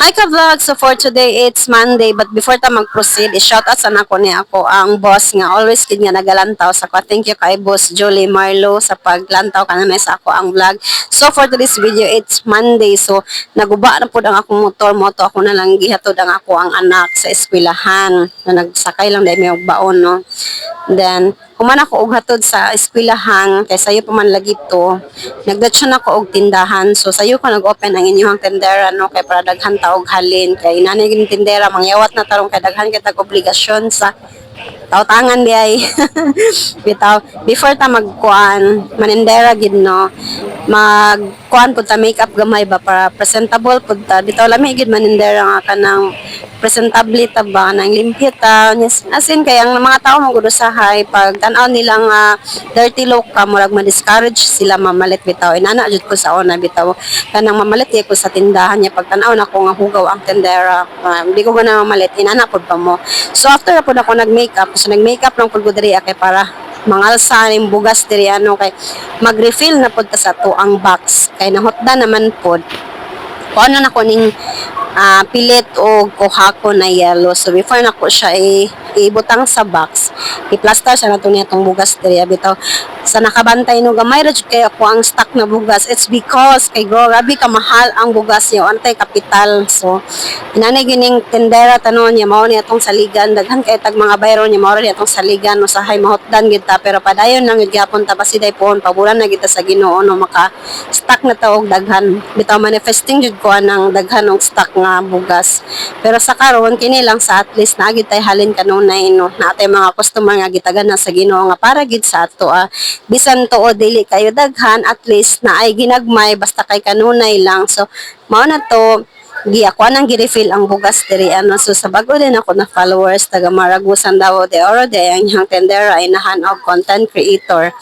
Hi ka-vlog! So for today, it's Monday. But before ta mag-proceed, i-shoutout sa nako ni ako ang boss nga. Always kid nga nagalantaw sa ko. Thank you kay boss Julie Marlo sa paglantaw kananay sa ako ang vlog. So for today's video, it's Monday. So naguba na po ang akong motor. Moto ako na lang gihatod ang ako ang anak sa eskwelahan. Na nagsakay lang dahil may baon, no? Then, human ako og hatod sa eskwelahan kay sayo pa man lagi to. Nagdatsyon ako og tindahan. So sayo ko nag-open ang inyong tindera, no, kay para daghan ta og halin kay nanay gid tindera mangyawat na tarong kay daghan kay tag obligasyon sa tawtangan di ay. Bitaw before ta magkuan manindera gid, no, magkuan pud ta makeup gamay ba para presentable pud ta. Bitaw lami gid manindera nga kanang presentable ta ba nang limpyo ta. As in kay ang mga tao magudusahay pag tan-aw nila nga dirty look ka murag ma-discourage sila mamalit bitaw. Inana jud ko sa una bitaw kanang mamalit ko sa tindahan niya pag tan-aw na ko nga hugaw ang tendera. Hindi ko gana mamalit inana pud pa mo. So after pud ako nag-makeup, so nag-makeup lang pud ko diri kay para mangalsa ning bugas diri ano kay mag-refill na pud ta sa to ang box kay nahotda naman pud kuano na ko ning pilit o kuhako na yellow. So before na ko siya ibutang sa box, i-plaster siya na ito nitong bugas diri bitaw sa nakabantay no gamay ra jud kay ako ang stock na bugas. It's because kay grabe ka mahal ang bugas niya antay kapital. So inanay gining tendera tanon niya mao ni atong saligan daghan kay tag mga bayro niya mao ni atong saligan usahay mahotdan gid ta pero padayon lang gid gyapon ta basiday pohon pabulan na gid ta sa Ginoo no maka stock na ta og daghan bitaw manifesting jud ko anang daghan og stock nga bugas. Pero sa karon kini lang sa at least na gid tay halin kanunay no natay mga customer nga gitagan na sa Ginoo nga para gid sa ato bisan to o dili kayo daghan at least na ay ginagmay basta kay kanunay lang. So mao na to ako nang gi-refill ang bugas diri ano. So sa bago din ako na followers taga Maragusan daw de oro de ang yang tendera ay nahan og content creator.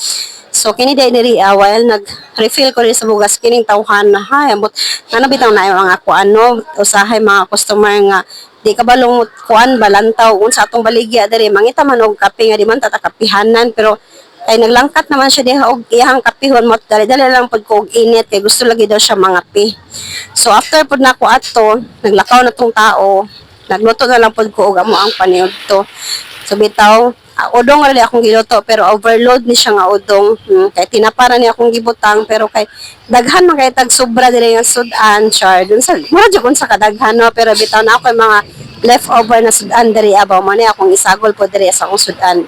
So kini diri while nag-refill ko rin sa bugas kining tawhan na hay ambot ano bitaw na yung ako ano usahay mga customer nga di ka balong kuan balantaw unsa atong baligya diri mangita man og kape nga di man tatakapihanan pero kay naglangkat naman siya diha og iyang kapihon mo dali lang pud ko og init kay gusto lagi daw siya mangapi. So after pud nako ato naglakaw na tong tao nagluto na lang pud ko og amo ang paniud to. So bitaw udong rin akong giluto pero overload ni siya nga udong kay tinapara ni akong gibutang pero kay daghan man kay tag sobra diri nga sudan char dun sa mura jud kun sa kadaghan no pero bitaw na ako mga leftover na sudan diri abaw man ni akong isagol po diri sa akong sudan.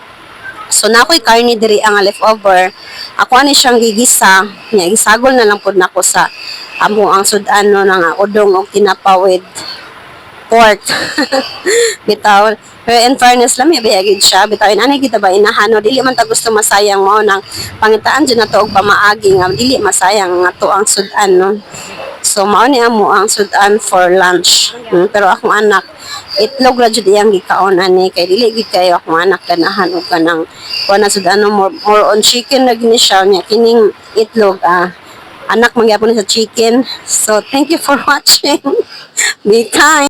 So na ako'y karne diri ang leftover. Ako ani siyang gigisa, nya gisagol na lang pud nako sa amo ang sudan no nga udong og tinapa with pork. Bitaw pero in fairness lang may bayagid siya bitaw inanay kita ba inahano dili man ta gusto masayang mao nang pangitaan jud nato og pamaagi nga dili masayang nga to ang sudan no. So mao ni amo ang sudan for lunch. Pero akong anak itlog ra jud iyang gikaon ani kay dili gid kayo akong anak ganahan og kanang kuan na sudan no, more on chicken na gini siya nya kining itlog anak mangyapon sa chicken. So thank you for watching. Be kind.